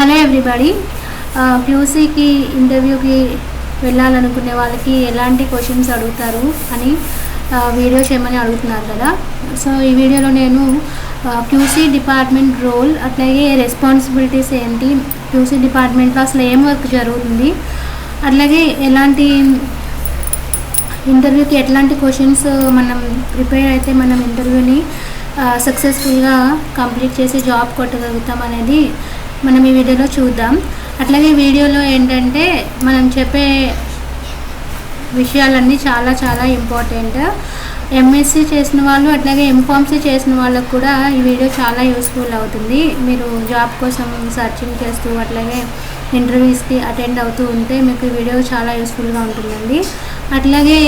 Hello everybody, క్యూసీకి ఇంటర్వ్యూకి వెళ్ళాలనుకునే వాళ్ళకి ఎలాంటి క్వశ్చన్స్ అడుగుతారు అని వీడియో చేయమని అడుగుతున్నారు కదా. సో ఈ వీడియోలో నేను క్యూసీ డిపార్ట్మెంట్ రోల్, అట్లాగే రెస్పాన్సిబిలిటీస్ ఏంటి, క్యూసీ డిపార్ట్మెంట్లో అసలు ఏం వర్క్ జరుగుతుంది, అట్లాగే ఎలాంటి ఇంటర్వ్యూకి ఎట్లాంటి క్వశ్చన్స్ మనం ప్రిపేర్ అయితే మనం ఇంటర్వ్యూని సక్సెస్ఫుల్గా కంప్లీట్ చేసి జాబ్ కొట్టగలుగుతాం అనేది మనం ఈ వీడియోలో చూద్దాం. అట్లాగే వీడియోలో ఏంటంటే మనం చెప్పే విషయాలన్నీ చాలా చాలా ఇంపార్టెంట్. ఎంఎస్సీ చేసిన వాళ్ళు అట్లాగే ఎంఫార్మసీ చేసిన వాళ్ళకు కూడా ఈ వీడియో చాలా యూస్ఫుల్ అవుతుంది. మీరు జాబ్ కోసం సర్చింగ్ చేస్తూ అట్లాగే ఇంటర్వ్యూస్కి అటెండ్ అవుతూ ఉంటే మీకు ఈ వీడియో చాలా యూస్ఫుల్గా ఉంటుందండి. అట్లాగే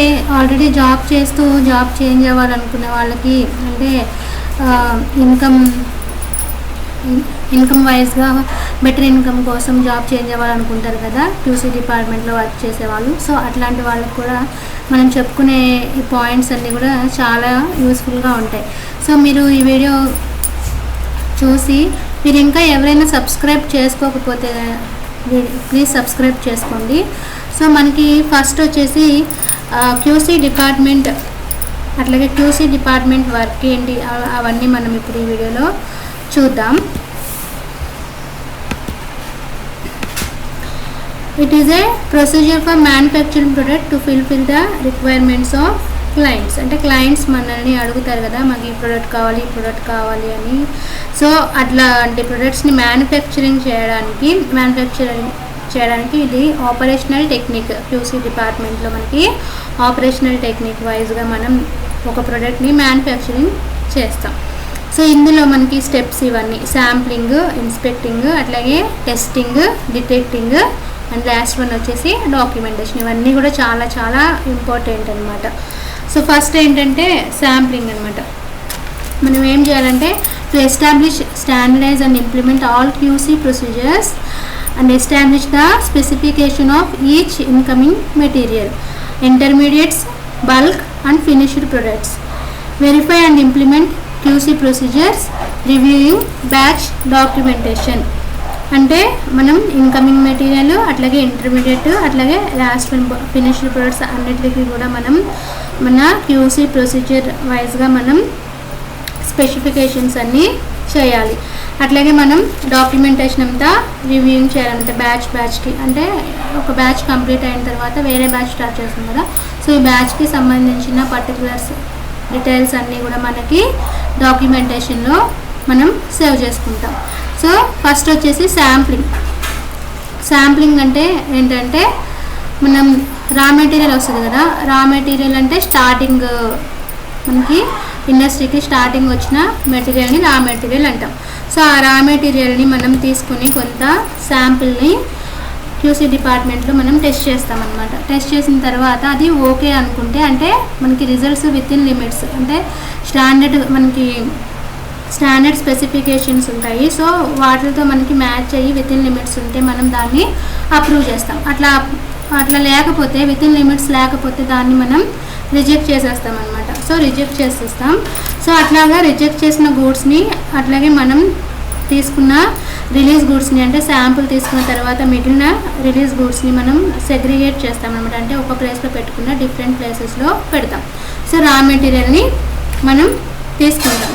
ఆల్రెడీ జాబ్ చేస్తూ జాబ్ చేంజ్ అవ్వాలనుకునే వాళ్ళకి, అంటే ఇన్కమ్ వైజ్గా బెటర్ ఇన్కమ్ కోసం జాబ్ చేంజ్ అవ్వాలనుకుంటారు కదా క్యూసీ డిపార్ట్మెంట్లో వర్క్ చేసేవాళ్ళు. సో అట్లాంటి వాళ్ళకి కూడా మనం చెప్పుకునే ఈ పాయింట్స్ అన్నీ కూడా చాలా యూస్ఫుల్గా ఉంటాయి. సో మీరు ఈ వీడియో చూసి మీరు ఇంకా ఎవరైనా సబ్స్క్రైబ్ చేసుకోకపోతే ప్లీజ్ సబ్స్క్రైబ్ చేసుకోండి. సో మనకి ఫస్ట్ వచ్చేసి క్యూసీ డిపార్ట్మెంట్, అట్లాగే క్యూసీ డిపార్ట్మెంట్ వర్క్ ఏంటి అవన్నీ మనం ఇప్పుడు ఈ వీడియోలో చూద్దాం. It is a procedure for manufacturing product to fulfil the requirements of clients. అంటే క్లయింట్స్ మనల్ని అడుగుతారు కదా, మాకు ఈ ప్రోడక్ట్ కావాలి, ఈ ప్రోడక్ట్ కావాలి అని. సో అట్లాంటి ప్రొడక్ట్స్ని మ్యానుఫ్యాక్చరింగ్ చేయడానికి ఇది ఆపరేషనల్ టెక్నిక్. క్యూసీ డిపార్ట్మెంట్లో మనకి ఆపరేషనల్ టెక్నిక్ వైజ్గా మనం ఒక ప్రోడక్ట్ని మ్యానుఫ్యాక్చరింగ్ చేస్తాం. సో ఇందులో మనకి స్టెప్స్ ఇవన్నీ: శాంప్లింగ్, ఇన్స్పెక్టింగ్, అట్లాగే testing, detecting, and last one వచ్చేసి డాక్యుమెంటేషన్. ఇవన్నీ కూడా చాలా చాలా ఇంపార్టెంట్ అనమాట. సో ఫస్ట్ ఏంటంటే శాంప్లింగ్ అనమాట. మనం ఏం చేయాలంటే to establish, standardise and implement all QC procedures and establish the specification of each incoming material, intermediates, bulk and finished products. Verify and implement QC procedures, reviewing batch documentation. అంటే మనం incoming material, అట్లాగే intermediate, అట్లాగే last finished products అన్నిటికీ కూడా మనం మన QC procedure వైజ్గా మనం స్పెసిఫికేషన్స్ అన్నీ చేయాలి. అట్లాగే మనం డాక్యుమెంటేషన్ అంతా రివ్యూయింగ్ చేయాలంటే బ్యాచ్కి, అంటే ఒక బ్యాచ్ కంప్లీట్ అయిన తర్వాత వేరే బ్యాచ్ స్టార్ట్ చేస్తాం కదా. సో ఈ బ్యాచ్కి సంబంధించిన పర్టికులర్స్, డీటెయిల్స్ అన్నీ కూడా మనకి డాక్యుమెంటేషన్లో మనం సేవ్ చేసుకుంటాం. సో ఫస్ట్ వచ్చేసి శాంప్లింగ్ అంటే ఏంటంటే మనం రా మెటీరియల్ వస్తుంది కదా, రా మెటీరియల్ అంటే స్టార్టింగ్ మనకి ఇండస్ట్రీకి స్టార్టింగ్ వచ్చిన మెటీరియల్ని రా మెటీరియల్ అంటాం. సో ఆ రా మెటీరియల్ని మనం తీసుకుని కొంత శాంపిల్ని క్యూసీ డిపార్ట్మెంట్లో మనం టెస్ట్ చేస్తామన్నమాట. టెస్ట్ చేసిన తర్వాత అది ఓకే అనుకుంటే, అంటే మనకి రిజల్ట్స్ విత్ ఇన్ లిమిట్స్, అంటే మనకి స్టాండర్డ్ స్పెసిఫికేషన్స్ ఉంటాయి. సో వాటితో మనకి మ్యాచ్ అయ్యి విత్ ఇన్ లిమిట్స్ ఉంటే మనం దాన్ని అప్రూవ్ చేస్తాం. అట్లా లేకపోతే, విత్ ఇన్ లిమిట్స్ లేకపోతే దాన్ని మనం రిజెక్ట్ చేసేస్తాం అనమాట. సో రిజెక్ట్ చేసేస్తాం. సో అట్లాగా రిజెక్ట్ చేసిన గూడ్స్ని, అట్లాగే మనం తీసుకున్న రిలీజ్ గూడ్స్ని, అంటే శాంపుల్ తీసుకున్న తర్వాత మిగిలిన రిలీజ్ గూడ్స్ని మనం సెగ్రిగేట్ చేస్తాం అనమాట. అంటే ఒక ప్లేస్లో పెట్టుకున్న డిఫరెంట్ ప్లేసెస్లో పెడతాం. సో రా మెటీరియల్ని మనం తీసుకుంటాం,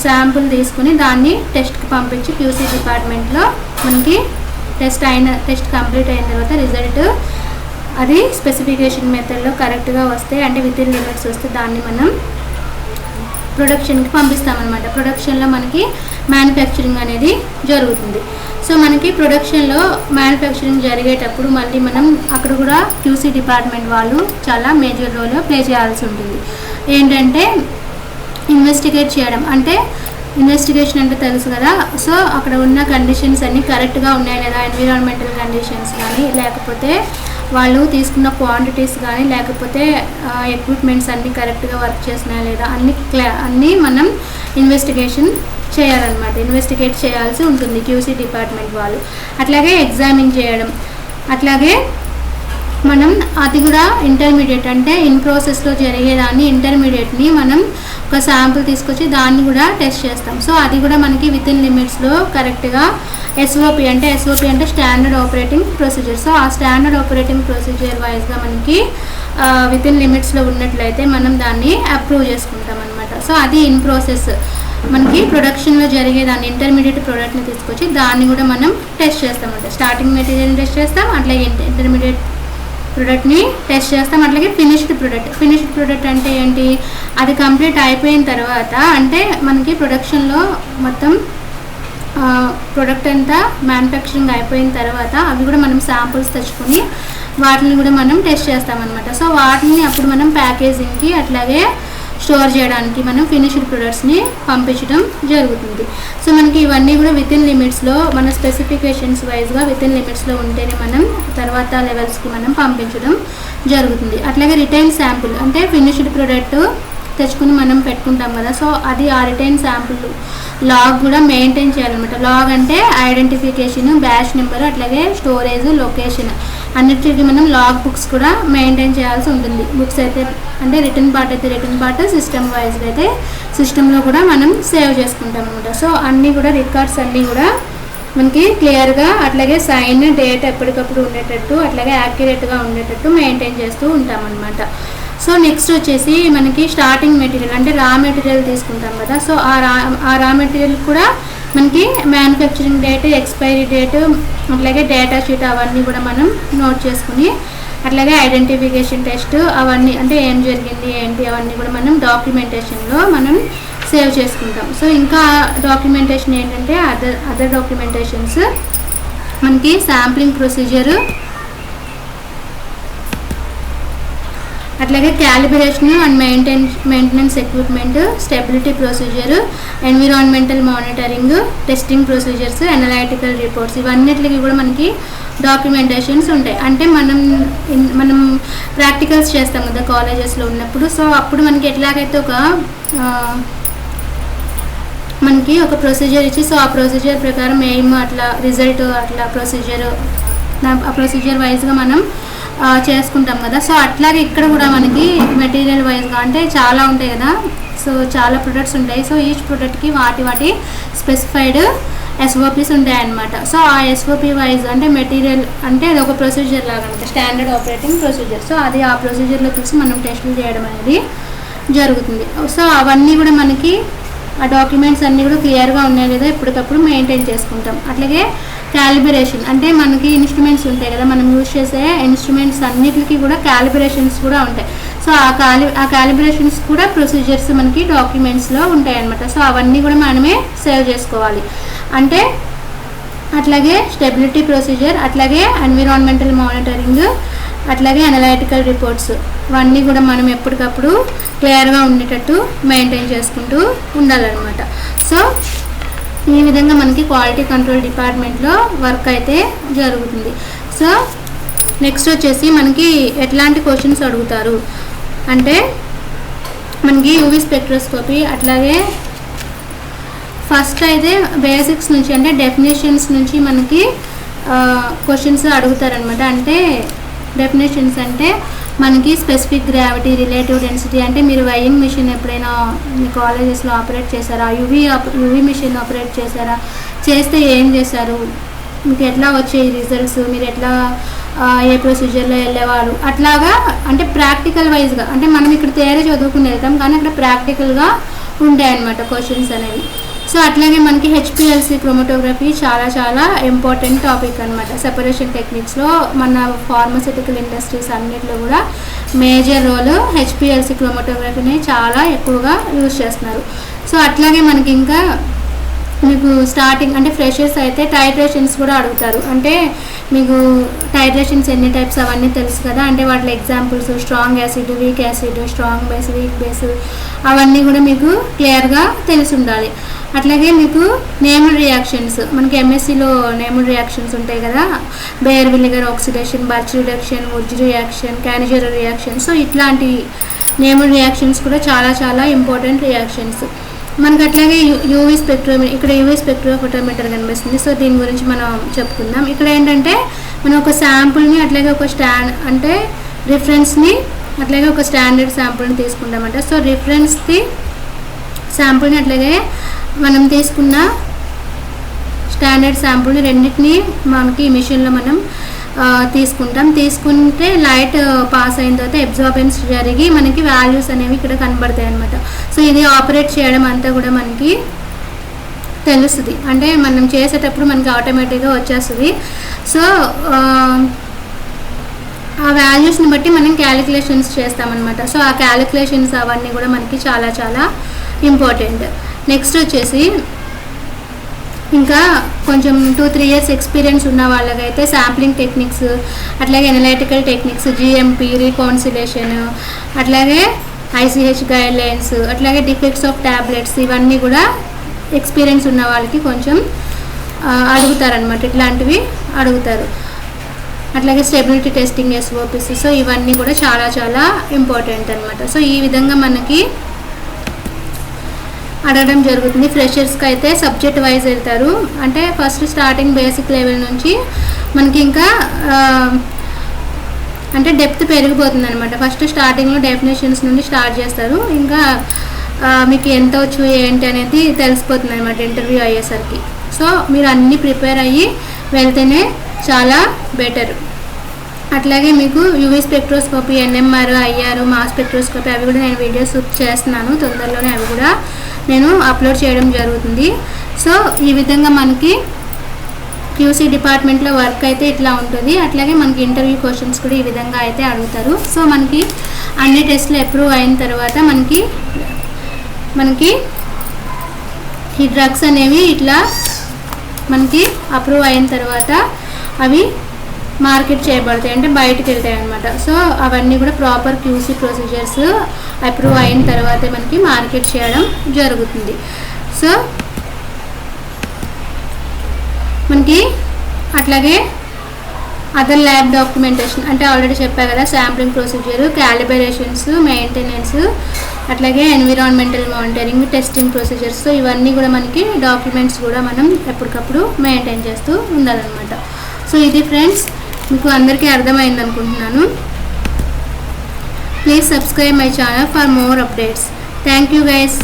శాంపుల్ తీసుకుని దాన్ని టెస్ట్కి పంపించి క్యూసీ డిపార్ట్మెంట్లో మనకి టెస్ట్ కంప్లీట్ అయిన తర్వాత రిజల్ట్ అది స్పెసిఫికేషన్ మెథడ్లో కరెక్ట్గా వస్తే, అంటే విత్ ఇన్ లిమిట్స్ వస్తే దాన్ని మనం ప్రొడక్షన్కి పంపిస్తామన్నమాట. ప్రొడక్షన్లో మనకి మ్యానుఫ్యాక్చరింగ్ అనేది జరుగుతుంది. సో మనకి ప్రొడక్షన్లో మ్యానుఫ్యాక్చరింగ్ జరిగేటప్పుడు మళ్ళీ మనం అక్కడ కూడా క్యూసీ డిపార్ట్మెంట్ వాళ్ళు చాలా మేజర్ రోల్ ప్లే చేయాల్సి ఉంటుంది. ఏంటంటే ఇన్వెస్టిగేట్ చేయడం. అంటే ఇన్వెస్టిగేషన్ అంటే తెలుసు కదా. సో అక్కడ ఉన్న కండిషన్స్ అన్నీ కరెక్ట్గా ఉన్నాయి లేదా, ఎన్విరాన్మెంటల్ కండిషన్స్ కానీ, లేకపోతే వాళ్ళు తీసుకున్న క్వాంటిటీస్ కానీ, లేకపోతే ఎక్విప్మెంట్స్ అన్నీ కరెక్ట్గా వర్క్ చేసినా లేదా, అన్నీ మనం ఇన్వెస్టిగేషన్ చేయాలన్నమాట. ఇన్వెస్టిగేట్ చేయాల్సి ఉంటుంది క్యూసీ డిపార్ట్మెంట్ వాళ్ళు. అట్లాగే ఎగ్జామిన్ చేయడం. అట్లాగే మనం అది కూడా ఇంటర్మీడియట్, అంటే ఇన్ ప్రాసెస్లో జరిగేదాన్ని ఇంటర్మీడియట్ని మనం ఒక శాంపుల్ తీసుకొచ్చి దాన్ని కూడా టెస్ట్ చేస్తాం. సో అది కూడా మనకి విత్ ఇన్ లిమిట్స్లో కరెక్ట్గా ఎస్ఓపి అంటే స్టాండర్డ్ ఆపరేటింగ్ ప్రొసీజర్. సో ఆ స్టాండర్డ్ ఆపరేటింగ్ ప్రొసీజర్ వైజ్గా మనకి విత్ ఇన్ లిమిట్స్లో ఉన్నట్లయితే మనం దాన్ని అప్రూవ్ చేసుకుంటాం అనమాట. సో అది ఇన్ ప్రాసెస్ మనకి ప్రొడక్షన్లో జరిగే దాన్ని ఇంటర్మీడియట్ ప్రోడక్ట్ని తీసుకొచ్చి దాన్ని కూడా మనం టెస్ట్ చేస్తామంట. స్టార్టింగ్ మెటీరియల్ని టెస్ట్ చేస్తాం, అట్లాగే ఇంటర్మీడియట్ ప్రోడక్ట్ని టెస్ట్ చేస్తాం, అట్లాగే ఫినిష్డ్ ప్రోడక్ట్ అంటే ఏంటి, అది కంప్లీట్ అయిపోయిన తర్వాత అంటే మనకి ప్రొడక్షన్లో మొత్తం ప్రొడక్ట్ అంతా మ్యానుఫ్యాక్చరింగ్ అయిపోయిన తర్వాత అవి కూడా మనం శాంపుల్స్ తెచ్చుకొని వాటిని కూడా మనం టెస్ట్ చేస్తామన్నమాట. సో వాటిని అప్పుడు మనం ప్యాకేజింగ్కి అట్లాగే స్టోర్ చేయడానికి మనం ఫినిష్డ్ ప్రొడక్ట్స్ని పంపించడం జరుగుతుంది. సో మనకి ఇవన్నీ కూడా విత్ ఇన్ లిమిట్స్లో మన స్పెసిఫికేషన్స్ వైజ్గా విత్ ఇన్ లిమిట్స్లో ఉంటేనే మనం తర్వాత లెవెల్స్కి మనం పంపించడం జరుగుతుంది. అట్లాగే రిటైన్ శాంపుల్ అంటే ఫినిష్డ్ ప్రొడక్ట్ తెచ్చుకుని మనం పెట్టుకుంటాం కదా, సో అది ఆ రిటైన్ శాంపుల్ లాగ్ కూడా మెయింటైన్ చేయాలన్నమాట. లాగ్ అంటే ఐడెంటిఫికేషన్, బ్యాచ్ నెంబర్, అట్లాగే స్టోరేజ్, లొకేషన్ అన్నిటికీ మనం లాగ్ బుక్స్ కూడా మెయింటైన్ చేయాల్సి ఉంటుంది. బుక్స్ అయితే అంటే రిటర్న్ పార్ట్ సిస్టమ్ వైజ్గా అయితే సిస్టంలో కూడా మనం సేవ్ చేసుకుంటాం అనమాట. సో అన్నీ కూడా రికార్డ్స్ అన్నీ కూడా మనకి క్లియర్గా అట్లాగే సైన్ డేట్ ఎప్పటికప్పుడు ఉండేటట్టు అట్లాగే యాక్యురేట్గా ఉండేటట్టు మెయింటైన్ చేస్తూ ఉంటాం అనమాట. సో నెక్స్ట్ వచ్చేసి మనకి స్టార్టింగ్ మెటీరియల్ అంటే రా మెటీరియల్ తీసుకుంటాం కదా, సో ఆ రా మెటీరియల్ కూడా మనకి మ్యానుఫ్యాక్చరింగ్ డేట్, ఎక్స్పైరీ డేట్, అట్లాగే డేటా షీట్ అవన్నీ కూడా మనం నోట్ చేసుకుని అట్లాగే ఐడెంటిఫికేషన్ టెస్ట్ అవన్నీ అంటే ఏం జరిగింది ఏంటి అవన్నీ కూడా మనం డాక్యుమెంటేషన్లో మనం సేవ్ చేసుకుంటాం. సో ఇంకా డాక్యుమెంటేషన్ ఏంటంటే అదర్ డాక్యుమెంటేషన్స్ మనకి శాంప్లింగ్ ప్రొసీజర్, అట్లాగే calibration and maintenance equipment, stability procedure, environmental monitoring, testing procedures, analytical reports ఇవన్నిటికి కూడా మనకి డాక్యుమెంటేషన్స్ ఉంటాయి. అంటే మనం ప్రాక్టికల్స్ చేస్తాం కదా కాలేజెస్లో ఉన్నప్పుడు, సో అప్పుడు మనకి ఎట్లాగైతే మనకి ఒక ప్రొసీజర్ ఇచ్చి సో ఆ ప్రొసీజర్ ప్రకారం ఎయిమ్ అట్లా రిజల్ట్ అట్లా ఆ ప్రొసీజర్ వైజ్గా మనం చేసుకుంటాం కదా, సో అట్లాగే ఇక్కడ కూడా మనకి మెటీరియల్ వైజ్గా అంటే చాలా ఉంటాయి కదా, సో చాలా ప్రొడక్ట్స్ ఉంటాయి. సో ఈచ్ ప్రొడక్ట్కి వాటి స్పెసిఫైడ్ ఎస్ఓపీస్ ఉంటాయి అన్నమాట. సో ఆ ఎస్ఓపీ వైజ్ అంటే మెటీరియల్ అంటే అది ఒక ప్రొసీజర్ లాగా అనమాట, స్టాండర్డ్ ఆపరేటింగ్ ప్రొసీజర్. సో అది ఆ ప్రొసీజర్లో చూసి మనం టెస్టులు చేయడం అనేది జరుగుతుంది. సో అవన్నీ కూడా మనకి ఆ డాక్యుమెంట్స్ అన్నీ కూడా క్లియర్గా ఉన్నాయి లేదా ఎప్పటికప్పుడు మెయింటైన్ చేసుకుంటాం. అట్లాగే క్యాలిబ్రేషన్ అంటే మనకి ఇన్స్ట్రుమెంట్స్ ఉంటాయి కదా, మనం యూజ్ చేసే ఇన్స్ట్రుమెంట్స్ అన్నిటికీ కూడా క్యాలిబ్రేషన్స్ కూడా ఉంటాయి. సో ఆ క్యాలిబ్రేషన్స్ కూడా ప్రొసీజర్స్ మనకి డాక్యుమెంట్స్లో ఉంటాయి అన్నమాట. సో అవన్నీ కూడా మనమే సేవ్ చేసుకోవాలి. అంటే అట్లాగే స్టెబిలిటీ ప్రొసీజర్, అట్లాగే ఎన్విరాన్మెంటల్ మానిటరింగ్, అట్లాగే అనలైటికల్ రిపోర్ట్స్ ఇవన్నీ కూడా మనం ఎప్పటికప్పుడు క్లియర్గా ఉండేటట్టు మెయింటైన్ చేసుకుంటూ ఉండాలన్నమాట. సో ఈ విధంగా మనకి క్వాలిటీ కంట్రోల్ డిపార్ట్మెంట్లో వర్క్ అయితే జరుగుతుంది. సో నెక్స్ట్ వచ్చేసి మనకి ఎట్లాంటి క్వశ్చన్స్ అడుగుతారు అంటే మనకి యూవీ స్పెక్ట్రోస్కోపీ, అట్లాగే ఫస్ట్ అయితే బేసిక్స్ నుంచి అంటే డెఫినేషన్స్ నుంచి మనకి క్వశ్చన్స్ అడుగుతారనమాట. అంటే డెఫినేషన్స్ అంటే మనకి స్పెసిఫిక్ గ్రావిటీ, రిలేటివ్ డెన్సిటీ అంటే మీరు వైయింగ్ మిషన్ ఎప్పుడైనా మీ కాలేజెస్లో ఆపరేట్ చేశారా, యూవీ మిషన్ ఆపరేట్ చేశారా, చేస్తే ఏం చేశారు, మీకు ఎట్లా వచ్చాయి రిజల్ట్స్, మీరు ఎట్లా ఏ ప్రొసీజర్లో వెళ్ళేవారు, అట్లాగా అంటే ప్రాక్టికల్ వైజ్గా అంటే మనం ఇక్కడ థియరీ చదువుకుని వెళ్తాం కానీ అక్కడ ప్రాక్టికల్గా ఉంటాయన్నమాట క్వశ్చన్స్ అనేవి. సో అట్లాగే మనకి హెచ్పిఎల్సి క్రోమటోగ్రఫీ చాలా ఇంపార్టెంట్ టాపిక్ అనమాట. సెపరేషన్ టెక్నిక్స్లో మన ఫార్మస్యూటికల్ ఇండస్ట్రీస్ అన్నింటిలో కూడా మేజర్ రోల్ హెచ్పిఎల్సి క్రోమటోగ్రఫీని చాలా ఎక్కువగా యూజ్ చేస్తున్నారు. సో అట్లాగే మనకి ఇంకా మీకు స్టార్టింగ్ అంటే ఫ్రెషర్స్ అయితే టైట్రేషన్స్ కూడా అడుగుతారు. అంటే మీకు టైట్రేషన్స్ ఎన్ని టైప్స్ అవన్నీ తెలుసు కదా, అంటే వాటి examples strong acid, weak acid, strong base, weak base అవన్నీ కూడా మీకు క్లియర్గా తెలిసి ఉండాలి. అట్లాగే మీకు నేమ్డ్ రియాక్షన్స్ మనకి ఎంఎస్సిలో నేమ్డ్ రియాక్షన్స్ ఉంటాయి కదా, బేర్ వినిగర్ oxidation, Birch reduction, Wurtz reaction, Cannizzaro reaction. So ఇట్లాంటి నేమ్డ్ రియాక్షన్స్ కూడా చాలా ఇంపార్టెంట్ రియాక్షన్స్ మనకు. అట్లాగే యూవీ స్పెక్ట్రోమీటర్, ఇక్కడ యూవీ స్పెక్ట్రోఫోటోమీటర్ కనిపిస్తుంది. సో దీని గురించి మనం చెప్పుకుందాం. ఇక్కడ ఏంటంటే మనం ఒక శాంపుల్ని అట్లాగే ఒక అంటే రిఫరెన్స్ని అట్లాగే ఒక స్టాండర్డ్ శాంపుల్ని తీసుకుంటామంట. సో రిఫరెన్స్కి శాంపుల్ని అట్లాగే మనం తీసుకున్న స్టాండర్డ్ శాంపుల్ని రెండింటిని మనకి ఈ మిషన్లో మనం తీసుకుంటే లైట్ పాస్ అయిన తర్వాత అబ్జార్బెన్స్ జరిగి మనకి వాల్యూస్ అనేవి ఇక్కడ కనబడతాయి అనమాట. సో ఇది ఆపరేట్ చేయడం అంతా కూడా మనకి తెలుస్తుంది, అంటే మనం చేసేటప్పుడు మనకి ఆటోమేటిక్గా వచ్చేస్తుంది. సో ఆ వాల్యూస్ని బట్టి మనం క్యాలిక్యులేషన్స్ చేస్తామన్నమాట. సో ఆ క్యాలిక్యులేషన్స్ అవన్నీ కూడా మనకి చాలా చాలా ఇంపార్టెంట్. నెక్స్ట్ వచ్చేసి ఇంకా కొంచెం 2-3 ఇయర్స్ ఎక్స్పీరియన్స్ ఉన్న వాళ్ళకైతే శాంప్లింగ్ టెక్నిక్స్, అట్లాగే ఎనలైటికల్ టెక్నిక్స్, జిఎంపి, రీకౌన్సిలేషన్, అట్లాగే ఐసిహెచ్ గైడ్లైన్స్, అట్లాగే డిఫెక్ట్స్ ఆఫ్ ట్యాబ్లెట్స్, ఇవన్నీ కూడా ఎక్స్పీరియన్స్ ఉన్న వాళ్ళకి కొంచెం అడుగుతారనమాట, ఇట్లాంటివి అడుగుతారు. అట్లాగే స్టెబిలిటీ టెస్టింగ్, ఎస్ఓపిసి. సో ఇవన్నీ కూడా చాలా చాలా ఇంపార్టెంట్ అనమాట. సో ఈ విధంగా మనకి అడగడం జరుగుతుంది. ఫ్రెషర్స్కి అయితే సబ్జెక్ట్ వైజ్ వెళ్తారు, అంటే ఫస్ట్ స్టార్టింగ్ బేసిక్ లెవెల్ నుంచి మనకి ఇంకా అంటే డెప్త్ పెరిగిపోతుంది అనమాట. ఫస్ట్ స్టార్టింగ్లో డెఫినేషన్స్ నుండి స్టార్ట్ చేస్తారు, ఇంకా మీకు ఎంత వచ్చు ఏంటి అనేది తెలిసిపోతుంది అనమాట ఇంటర్వ్యూ అయ్యేసరికి. సో మీరు అన్నీ ప్రిపేర్ అయ్యి వెళ్తేనే చాలా బెటర్. అట్లాగే మీకు UV spectroscopy, NMR, IR, mass spectroscopy అవి కూడా నేను వీడియోస్ చేస్తున్నాను, తొందరలోనే అవి కూడా నేను అప్లోడ్ చేయడం జరుగుతుంది. సో ఈ విధంగా మనకి క్యూసీ డిపార్ట్మెంట్లో వర్క్ అయితే ఇట్లా ఉంటుంది. అట్లాగే మనకి ఇంటర్వ్యూ క్వశ్చన్స్ కూడా ఈ విధంగా అయితే అడుగుతారు. సో మనకి అన్ని టెస్ట్లు అప్రూవ్ అయిన తర్వాత మనకి ఈ డ్రగ్స్ అనేవి ఇట్లా మనకి అప్రూవ్ అయిన తర్వాత అవి మార్కెట్ చేయబడతాయి, అంటే బయటకు వెళ్తాయి అనమాట. సో అవన్నీ కూడా ప్రాపర్ క్యూసీ ప్రొసీజర్స్ అప్రూవ్ అయిన తర్వాతే మనకి మార్కెట్ చేయడం జరుగుతుంది. సో మనకి అట్లాగే అదర్ ల్యాబ్ డాక్యుమెంటేషన్, అంటే ఆల్రెడీ చెప్పా కదా, శాంప్లింగ్ ప్రొసీజర్, క్యాలిబ్రేషన్స్, మెయింటెనెన్స్, అట్లాగే environmental monitoring, testing procedures. So ఇవన్నీ కూడా మనకి డాక్యుమెంట్స్ కూడా మనం ఎప్పటికప్పుడు మెయింటైన్ చేస్తూ ఉండాలన్నమాట. సో ఇది ఫ్రెండ్స్, మీకు అందరికీ అర్థమైంది అనుకుంటున్నాను. Please subscribe my channel for more updates. Thank you guys.